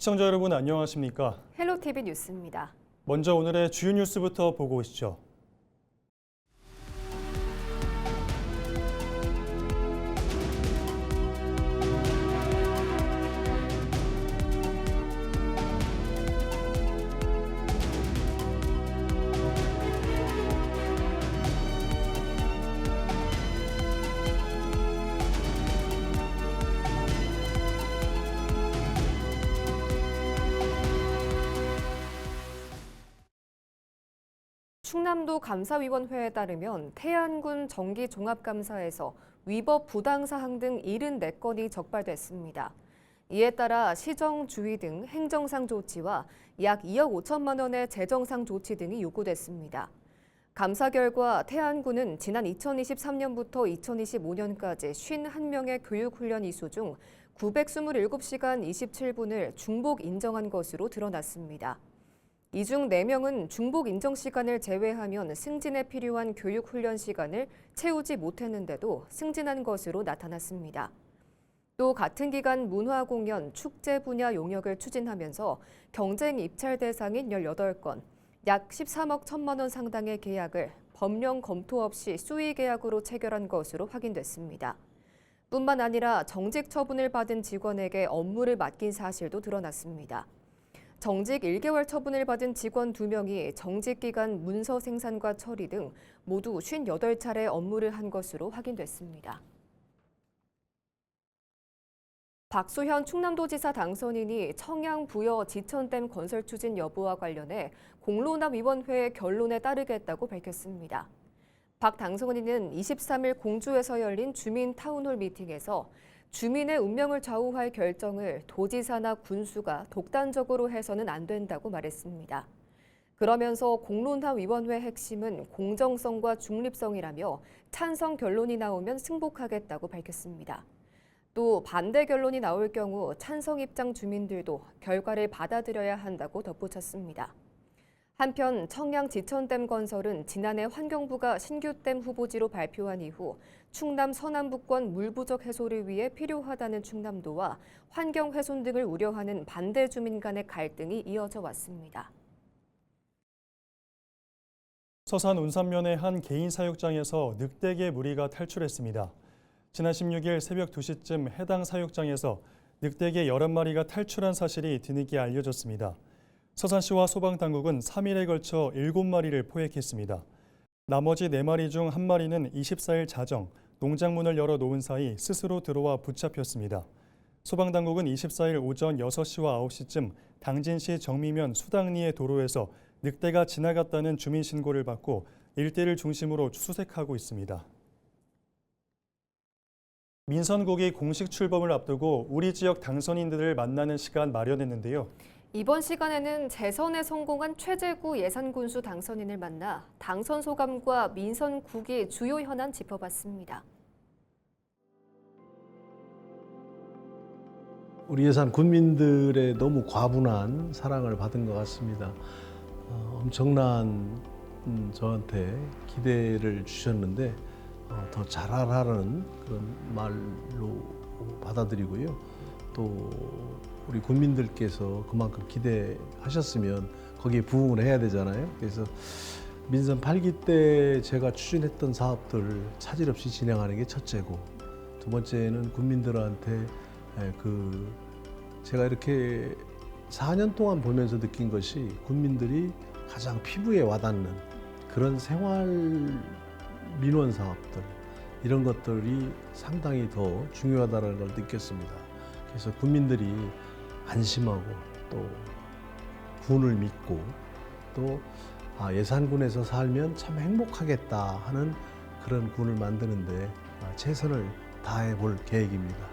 시청자 여러분 안녕하십니까? 헬로티비 뉴스입니다. 먼저 오늘의 주요 뉴스부터 보고 오시죠. 충남도 감사위원회에 따르면 태안군 정기종합감사에서 위법 부당사항 등 74건이 적발됐습니다. 이에 따라 시정 주의 등 행정상 조치와 약 2억 5천만 원의 재정상 조치 등이 요구됐습니다. 감사 결과 태안군은 지난 2023년부터 2025년까지 51명의 교육훈련 이수 중 927시간 27분을 중복 인정한 것으로 드러났습니다. 이 중 4명은 중복 인정 시간을 제외하면 승진에 필요한 교육 훈련 시간을 채우지 못했는데도 승진한 것으로 나타났습니다. 또 같은 기간 문화 공연, 축제 분야 용역을 추진하면서 경쟁 입찰 대상인 18건, 약 13억 1천만 원 상당의 계약을 법령 검토 없이 수의 계약으로 체결한 것으로 확인됐습니다. 뿐만 아니라 정직 처분을 받은 직원에게 업무를 맡긴 사실도 드러났습니다. 정직 1개월 처분을 받은 직원 2명이 정직 기간 문서 생산과 처리 등 모두 58차례 업무를 한 것으로 확인됐습니다. 박수현 충남도지사 당선인이 청양 부여 지천댐 건설 추진 여부와 관련해 공론화위원회의 결론에 따르겠다고 밝혔습니다. 박 당선인은 23일 공주에서 열린 주민 타운홀 미팅에서 주민의 운명을 좌우할 결정을 도지사나 군수가 독단적으로 해서는 안 된다고 말했습니다. 그러면서 공론화위원회 핵심은 공정성과 중립성이라며 찬성 결론이 나오면 승복하겠다고 밝혔습니다. 또 반대 결론이 나올 경우 찬성 입장 주민들도 결과를 받아들여야 한다고 덧붙였습니다. 한편 청양 지천댐 건설은 지난해 환경부가 신규댐 후보지로 발표한 이후 충남 서남부권 물 부족 해소를 위해 필요하다는 충남도와 환경 훼손 등을 우려하는 반대 주민 간의 갈등이 이어져 왔습니다. 서산 운산면의 한 개인 사육장에서 늑대개 무리가 탈출했습니다. 지난 16일 새벽 2시쯤 해당 사육장에서 늑대개 11마리가 탈출한 사실이 뒤늦게 알려졌습니다. 서산시와 소방당국은 3일에 걸쳐 7마리를 포획했습니다. 나머지 4마리 중 1마리는 24일 자정, 농장문을 열어 놓은 사이 스스로 들어와 붙잡혔습니다. 소방당국은 24일 오전 6시와 9시쯤 당진시 정미면 수당리의 도로에서 늑대가 지나갔다는 주민 신고를 받고 일대를 중심으로 수색하고 있습니다. 민선국이 공식 출범을 앞두고 우리 지역 당선인들을 만나는 시간 마련했는데요. 이번 시간에는 재선에 성공한 최재구 예산군수 당선인을 만나 당선 소감과 민선국의 주요 현안 짚어봤습니다. 우리 예산 군민들의 너무 과분한 사랑을 받은 것 같습니다. 엄청난 저한테 기대를 주셨는데 더 잘하라는 그런 말로 받아들이고요. 또 우리 국민들께서 그만큼 기대하셨으면 거기에 부응을 해야 되잖아요. 그래서 민선 8기 때 제가 추진했던 사업들을 차질 없이 진행하는 게 첫째고, 두 번째는 국민들한테 제가 이렇게 4년 동안 보면서 느낀 것이 국민들이 가장 피부에 와닿는 그런 생활 민원 사업들, 이런 것들이 상당히 더 중요하다는 걸 느꼈습니다. 그래서 국민들이 안심하고 또 군을 믿고 또 예산군에서 살면 참 행복하겠다 하는 그런 군을 만드는데 최선을 다해 볼 계획입니다.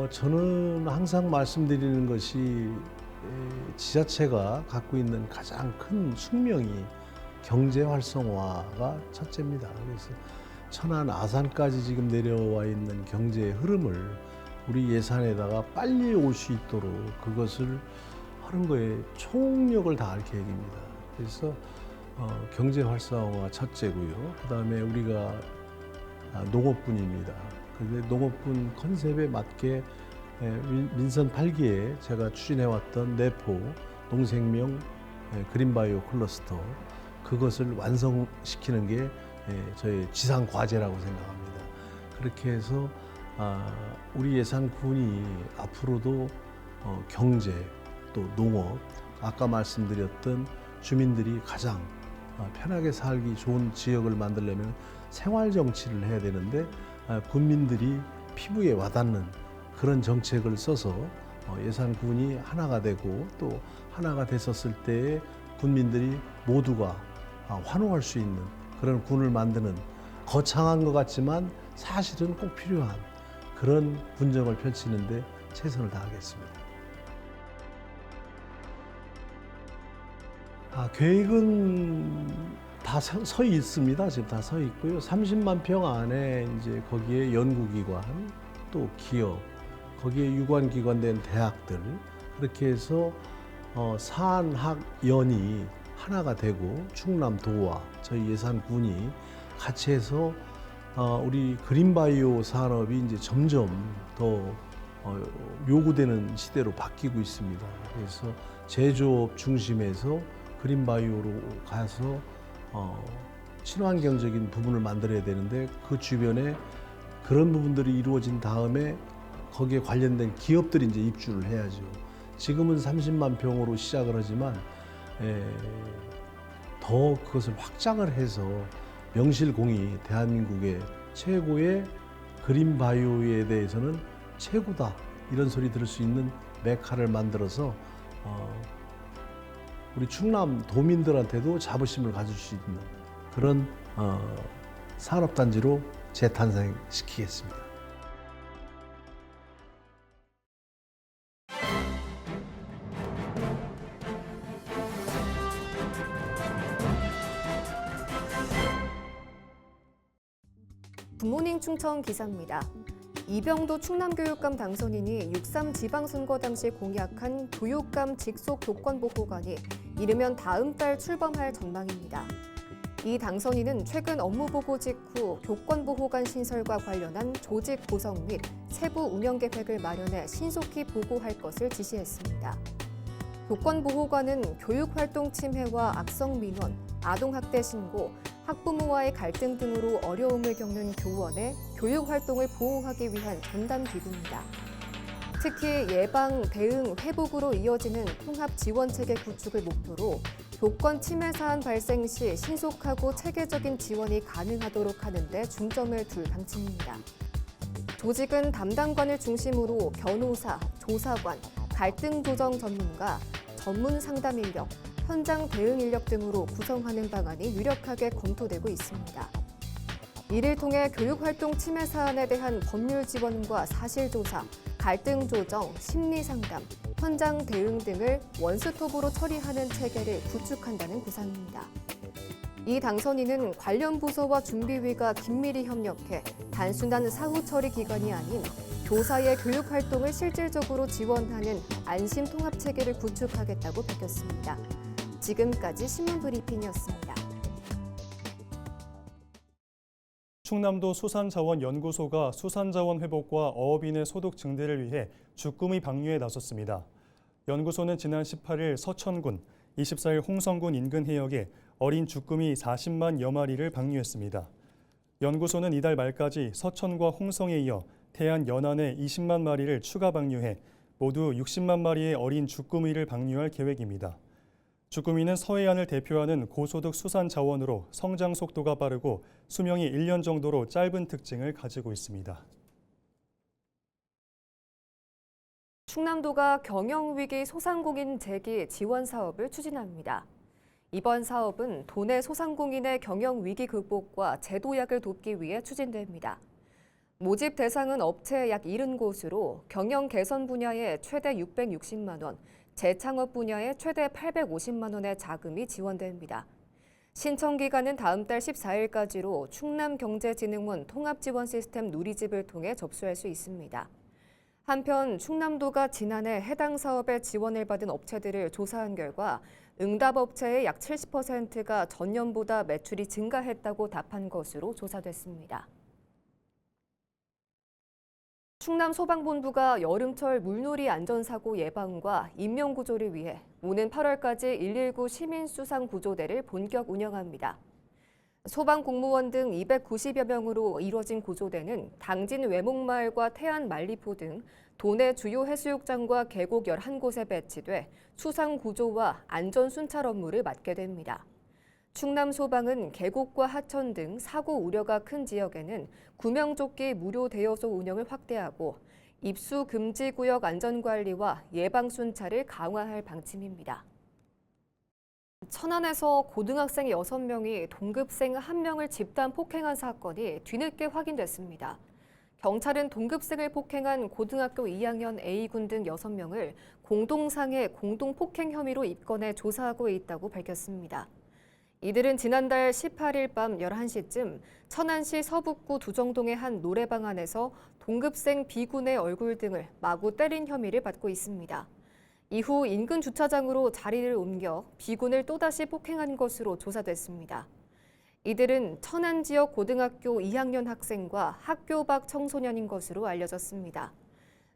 저는 항상 말씀드리는 것이 지자체가 갖고 있는 가장 큰 숙명이 경제 활성화가 첫째입니다. 그래서 천안 아산까지 지금 내려와 있는 경제의 흐름을 우리 예산에다가 빨리 올 수 있도록 그것을 하는 거에 총력을 다할 계획입니다. 그래서 경제 활성화 첫째고요. 그다음에 우리가 농업분입니다. 그런데 농업군 컨셉에 맞게 민선 8기에 제가 추진해왔던 내포 농생명 그린바이오 클러스터 그것을 완성시키는 게 저의 지상 과제라고 생각합니다. 그렇게 해서 우리 예산군이 앞으로도 경제 또 농업 아까 말씀드렸던 주민들이 가장 편하게 살기 좋은 지역을 만들려면 생활 정치를 해야 되는데 군민들이 피부에 와닿는 그런 정책을 써서 예산군이 하나가 되고 또 하나가 됐었을 때에 군민들이 모두가 환호할 수 있는 그런 군을 만드는 거창한 것 같지만 사실은 꼭 필요한 그런 군정을 펼치는데 최선을 다하겠습니다. 계획은 다 서 있습니다. 지금 다 서 있고요. 30만 평 안에 이제 거기에 연구기관 또 기업 거기에 유관기관된 대학들 그렇게 해서 산학연이 하나가 되고 충남도와 저희 예산군이 같이 해서 우리 그린바이오 산업이 이제 점점 더 요구되는 시대로 바뀌고 있습니다. 그래서 제조업 중심에서 그린바이오로 가서 친환경적인 부분을 만들어야 되는데 그 주변에 그런 부분들이 이루어진 다음에 거기에 관련된 기업들이 이제 입주를 해야죠. 지금은 30만 평으로 시작을 하지만 더 그것을 확장을 해서 명실공히 대한민국의 최고의 그린바이오에 대해서는 최고다 이런 소리 들을 수 있는 메카를 만들어서 우리 충남 도민들한테도 자부심을 가질 수 있는 그런 산업단지로 재탄생시키겠습니다. 굿모닝 충청 기사입니다. 이병도 충남교육감 당선인이 6.3 지방선거 당시 공약한 교육감 직속 교권보호관이 이르면 다음 달 출범할 전망입니다. 이 당선인은 최근 업무보고 직후 교권보호관 신설과 관련한 조직 구성 및 세부 운영 계획을 마련해 신속히 보고할 것을 지시했습니다. 교권보호관은 교육활동 침해와 악성 민원, 아동학대 신고, 학부모와의 갈등 등으로 어려움을 겪는 교원의 교육활동을 보호하기 위한 전담기구입니다. 특히 예방, 대응, 회복으로 이어지는 통합지원체계 구축을 목표로 교권 침해 사안 발생 시 신속하고 체계적인 지원이 가능하도록 하는 데 중점을 둘 방침입니다. 조직은 담당관을 중심으로 변호사, 조사관, 갈등 조정 전문가, 전문 상담 인력, 현장 대응 인력 등으로 구성하는 방안이 유력하게 검토되고 있습니다. 이를 통해 교육활동 침해 사안에 대한 법률 지원과 사실조사, 갈등 조정, 심리 상담, 현장 대응 등을 원스톱으로 처리하는 체계를 구축한다는 구상입니다. 이 당선인은 관련 부서와 준비위가 긴밀히 협력해 단순한 사후 처리 기관이 아닌 교사의 교육 활동을 실질적으로 지원하는 안심 통합 체계를 구축하겠다고 밝혔습니다. 지금까지 신문 브리핑이었습니다. 충남도 수산자원연구소가 수산자원 회복과 어업인의 소득 증대를 위해 주꾸미 방류에 나섰습니다. 연구소는 지난 18일 서천군, 24일 홍성군 인근 해역에 어린 주꾸미 40만여 마리를 방류했습니다. 연구소는 이달 말까지 서천과 홍성에 이어 태안 연안에 20만 마리를 추가 방류해 모두 60만 마리의 어린 주꾸미를 방류할 계획입니다. 주꾸미는 서해안을 대표하는 고소득 수산 자원으로 성장 속도가 빠르고 수명이 1년 정도로 짧은 특징을 가지고 있습니다. 충남도가 경영위기 소상공인 재기 지원 사업을 추진합니다. 이번 사업은 도내 소상공인의 경영위기 극복과 제도약을 돕기 위해 추진됩니다. 모집 대상은 업체 약 70곳으로 경영 개선 분야에 최대 660만 원, 재창업 분야에 최대 850만 원의 자금이 지원됩니다. 신청 기간은 다음 달 14일까지로 충남경제진흥원 통합지원 시스템 누리집을 통해 접수할 수 있습니다. 한편 충남도가 지난해 해당 사업에 지원을 받은 업체들을 조사한 결과 응답 업체의 약 70%가 전년보다 매출이 증가했다고 답한 것으로 조사됐습니다. 충남소방본부가 여름철 물놀이 안전사고 예방과 인명구조를 위해 오는 8월까지 119 시민수상구조대를 본격 운영합니다. 소방공무원 등 290여 명으로 이뤄진 구조대는 당진 외목마을과 태안 만리포 등 도내 주요 해수욕장과 계곡 11곳에 배치돼 수상구조와 안전순찰 업무를 맡게 됩니다. 충남소방은 계곡과 하천 등 사고 우려가 큰 지역에는 구명조끼 무료 대여소 운영을 확대하고 입수 금지 구역 안전관리와 예방순찰을 강화할 방침입니다. 천안에서 고등학생 6명이 동급생 1명을 집단 폭행한 사건이 뒤늦게 확인됐습니다. 경찰은 동급생을 폭행한 고등학교 2학년 A군 등 6명을 공동상해 공동폭행 혐의로 입건해 조사하고 있다고 밝혔습니다. 이들은 지난달 18일 밤 11시쯤 천안시 서북구 두정동의 한 노래방 안에서 동급생 B군의 얼굴 등을 마구 때린 혐의를 받고 있습니다. 이후 인근 주차장으로 자리를 옮겨 B군을 또다시 폭행한 것으로 조사됐습니다. 이들은 천안 지역 고등학교 2학년 학생과 학교 밖 청소년인 것으로 알려졌습니다.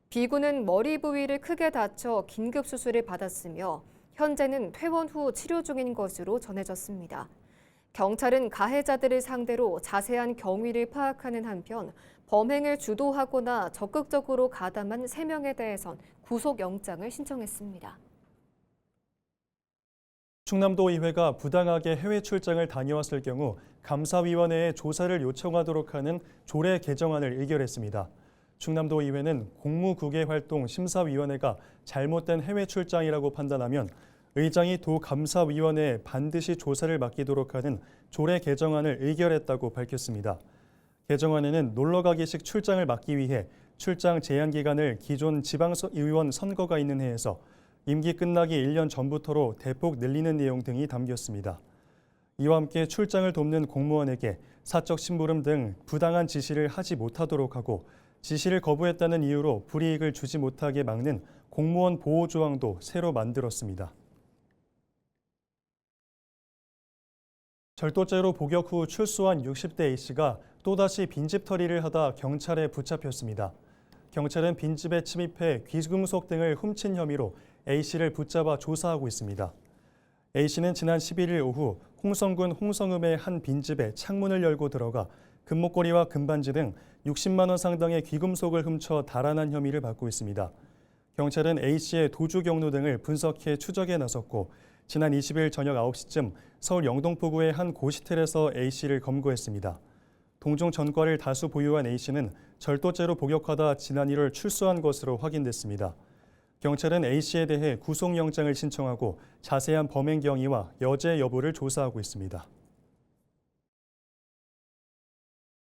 B군은 머리 부위를 크게 다쳐 긴급 수술을 받았으며 현재는 퇴원 후 치료 중인 것으로 전해졌습니다. 경찰은 가해자들을 상대로 자세한 경위를 파악하는 한편 범행을 주도하거나 적극적으로 가담한 3명에 대해선 구속영장을 신청했습니다. 충남도의회가 부당하게 해외 출장을 다녀왔을 경우 감사위원회에 조사를 요청하도록 하는 조례 개정안을 의결했습니다. 충남도의회는 공무국외활동심사위원회가 잘못된 해외 출장이라고 판단하면 의장이 도감사위원회에 반드시 조사를 맡기도록 하는 조례 개정안을 의결했다고 밝혔습니다. 개정안에는 놀러가기식 출장을 막기 위해 출장 제한 기간을 기존 지방의원 선거가 있는 해에서 임기 끝나기 1년 전부터로 대폭 늘리는 내용 등이 담겼습니다. 이와 함께 출장을 돕는 공무원에게 사적 심부름 등 부당한 지시를 하지 못하도록 하고 지시를 거부했다는 이유로 불이익을 주지 못하게 막는 공무원 보호 조항도 새로 만들었습니다. 절도죄로 복역 후 출소한 60대 A씨가 또다시 빈집털이를 하다 경찰에 붙잡혔습니다. 경찰은 빈집에 침입해 귀금속 등을 훔친 혐의로 A씨를 붙잡아 조사하고 있습니다. A씨는 지난 11일 오후 홍성군 홍성읍의 한 빈집에 창문을 열고 들어가 금목걸이와 금반지 등 60만 원 상당의 귀금속을 훔쳐 달아난 혐의를 받고 있습니다. 경찰은 A씨의 도주 경로 등을 분석해 추적에 나섰고 지난 20일 저녁 9시쯤 서울 영등포구의 한 고시텔에서 A씨를 검거했습니다. 동종 전과를 다수 보유한 A씨는 절도죄로 복역하다 지난 1월 출소한 것으로 확인됐습니다. 경찰은 A씨에 대해 구속영장을 신청하고 자세한 범행 경위와 여죄 여부를 조사하고 있습니다.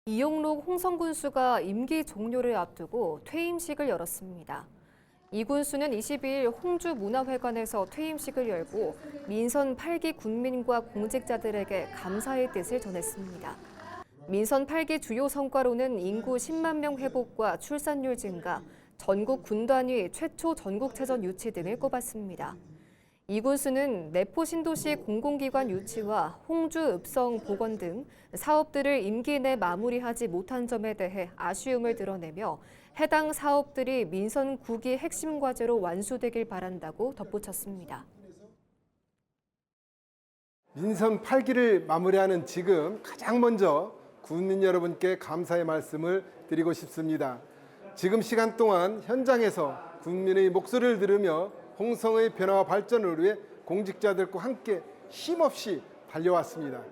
이용록 홍성군수가 임기 종료를 앞두고 퇴임식을 열었습니다. 이 군수는 22일 홍주문화회관에서 퇴임식을 열고 민선 8기 군민과 공직자들에게 감사의 뜻을 전했습니다. 민선 8기 주요 성과로는 인구 10만 명 회복과 출산율 증가, 전국 군단위 최초 전국체전 유치 등을 꼽았습니다. 이 군수는 내포 신도시 공공기관 유치와 홍주 읍성 복원 등 사업들을 임기 내 마무리하지 못한 점에 대해 아쉬움을 드러내며 해당 사업들이 민선 9기 핵심 과제로 완수되길 바란다고 덧붙였습니다. 민선 8기를 마무리하는 지금 가장 먼저 국민 여러분께 감사의 말씀을 드리고 싶습니다. 지금 시간 동안 현장에서 국민의 목소리를 들으며 홍성의 변화와 발전을 위해 공직자들과 함께 쉼없이 달려왔습니다.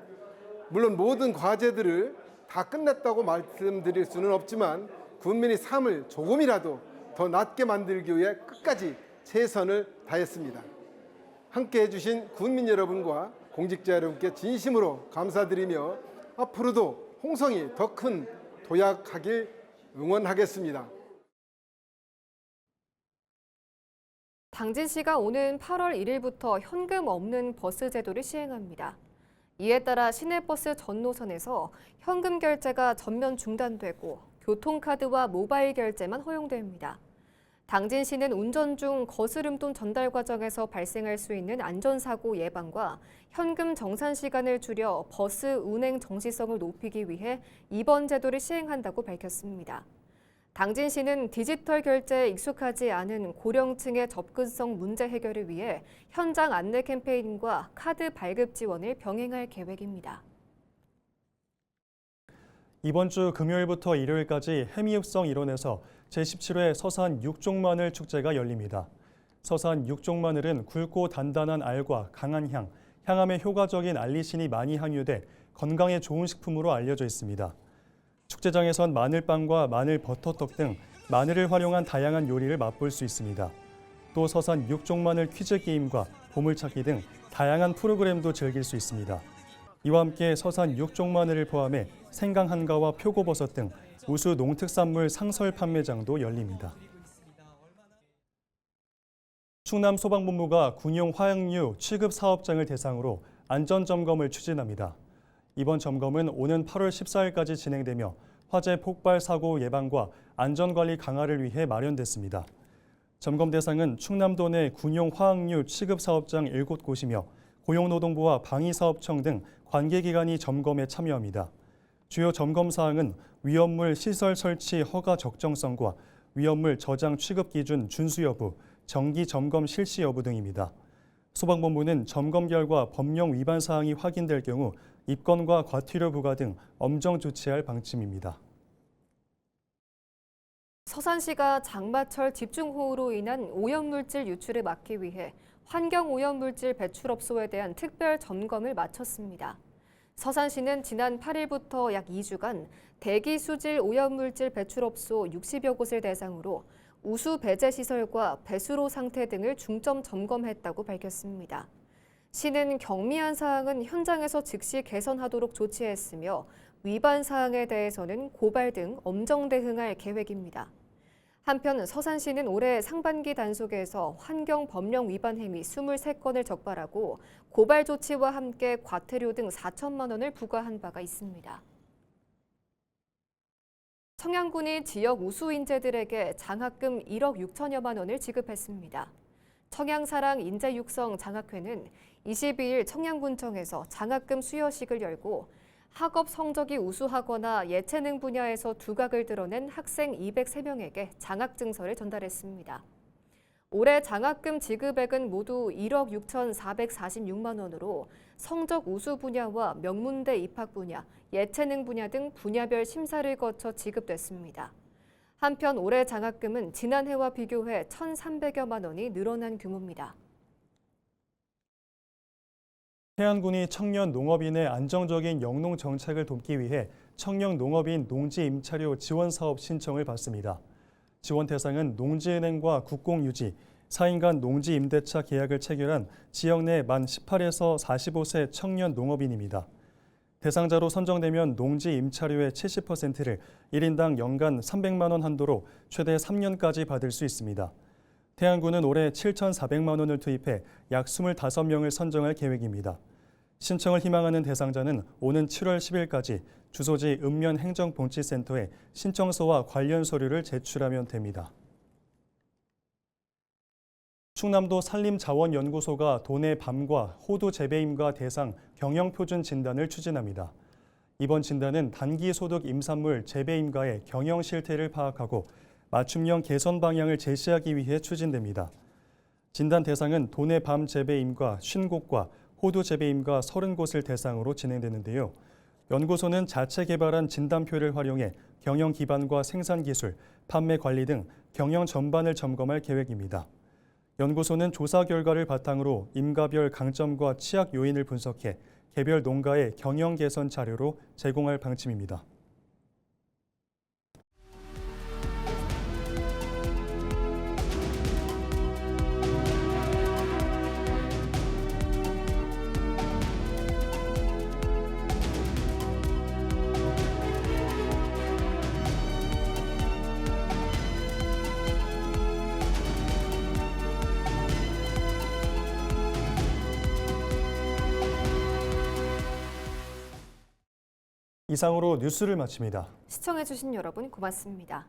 물론 모든 과제들을 다 끝냈다고 말씀드릴 수는 없지만 국민의 삶을 조금이라도 더 낫게 만들기 위해 끝까지 최선을 다했습니다. 함께 해주신 국민 여러분과 공직자 여러분께 진심으로 감사드리며 앞으로도 홍성이 더 큰 도약하길 응원하겠습니다. 당진시가 오는 8월 1일부터 현금 없는 버스 제도를 시행합니다. 이에 따라 시내버스 전 노선에서 현금 결제가 전면 중단되고 교통카드와 모바일 결제만 허용됩니다. 당진시는 운전 중 거스름돈 전달 과정에서 발생할 수 있는 안전사고 예방과 현금 정산 시간을 줄여 버스 운행 정시성을 높이기 위해 이번 제도를 시행한다고 밝혔습니다. 당진시는 디지털 결제에 익숙하지 않은 고령층의 접근성 문제 해결을 위해 현장 안내 캠페인과 카드 발급 지원을 병행할 계획입니다. 이번 주 금요일부터 일요일까지 해미읍성 일원에서 제17회 서산 육종마늘 축제가 열립니다. 서산 육종마늘은 굵고 단단한 알과 강한 향, 향함에 효과적인 알리신이 많이 함유돼 건강에 좋은 식품으로 알려져 있습니다. 축제장에선 마늘빵과 마늘 버터떡 등 마늘을 활용한 다양한 요리를 맛볼 수 있습니다. 또 서산 육종마늘 퀴즈 게임과 보물찾기 등 다양한 프로그램도 즐길 수 있습니다. 이와 함께 서산 육종마늘을 포함해 생강 한가와 표고버섯 등 우수 농특산물 상설 판매장도 열립니다. 충남 소방본부가 군용 화학류 취급 사업장을 대상으로 안전점검을 추진합니다. 이번 점검은 오는 8월 14일까지 진행되며 화재 폭발 사고 예방과 안전관리 강화를 위해 마련됐습니다. 점검 대상은 충남도 내 군용 화학류 취급 사업장 7곳이며 고용노동부와 방위사업청 등 관계기관이 점검에 참여합니다. 주요 점검 사항은 위험물 시설 설치 허가 적정성과 위험물 저장 취급 기준 준수 여부, 정기 점검 실시 여부 등입니다. 소방본부는 점검 결과 법령 위반 사항이 확인될 경우 입건과 과태료 부과 등 엄정 조치할 방침입니다. 서산시가 장마철 집중호우로 인한 오염물질 유출을 막기 위해 환경오염물질 배출업소에 대한 특별 점검을 마쳤습니다. 서산시는 지난 8일부터 약 2주간 대기 수질 오염물질 배출업소 60여 곳을 대상으로 우수 배제 시설과 배수로 상태 등을 중점 점검했다고 밝혔습니다. 시는 경미한 사항은 현장에서 즉시 개선하도록 조치했으며 위반 사항에 대해서는 고발 등 엄정 대응할 계획입니다. 한편 서산시는 올해 상반기 단속에서 환경법령 위반 혐의 23건을 적발하고 고발 조치와 함께 과태료 등 4천만 원을 부과한 바가 있습니다. 청양군이 지역 우수 인재들에게 장학금 1억 6천여만 원을 지급했습니다. 청양사랑 인재육성 장학회는 22일 청양군청에서 장학금 수여식을 열고 학업 성적이 우수하거나 예체능 분야에서 두각을 드러낸 학생 203명에게 장학증서를 전달했습니다. 올해 장학금 지급액은 모두 1억 6,446만 원으로 성적 우수 분야와 명문대 입학 분야, 예체능 분야 등 분야별 심사를 거쳐 지급됐습니다. 한편 올해 장학금은 지난해와 비교해 1,300여만 원이 늘어난 규모입니다. 해안군이 청년 농업인의 안정적인 영농 정책을 돕기 위해 청년 농업인 농지 임차료 지원 사업 신청을 받습니다. 지원 대상은 농지은행과 국공유지, 4인간 농지 임대차 계약을 체결한 지역 내 만 18에서 45세 청년 농업인입니다. 대상자로 선정되면 농지 임차료의 70%를 1인당 연간 300만 원 한도로 최대 3년까지 받을 수 있습니다. 해안군은 올해 7,400만 원을 투입해 약 25명을 선정할 계획입니다. 신청을 희망하는 대상자는 오는 7월 10일까지 주소지 읍면행정복지센터에 신청서와 관련 서류를 제출하면 됩니다. 충남도 산림자원연구소가 도내 밤과 호두 재배임과 대상 경영표준 진단을 추진합니다. 이번 진단은 단기소득 임산물 재배임과의 경영 실태를 파악하고 맞춤형 개선 방향을 제시하기 위해 추진됩니다. 진단 대상은 도내 밤 재배임과 50곳과 호두 재배임과 30곳을 대상으로 진행되는데요. 연구소는 자체 개발한 진단표를 활용해 경영 기반과 생산 기술, 판매 관리 등 경영 전반을 점검할 계획입니다. 연구소는 조사 결과를 바탕으로 임가별 강점과 취약 요인을 분석해 개별 농가의 경영 개선 자료로 제공할 방침입니다. 이상으로 뉴스를 마칩니다. 시청해주신 여러분 고맙습니다.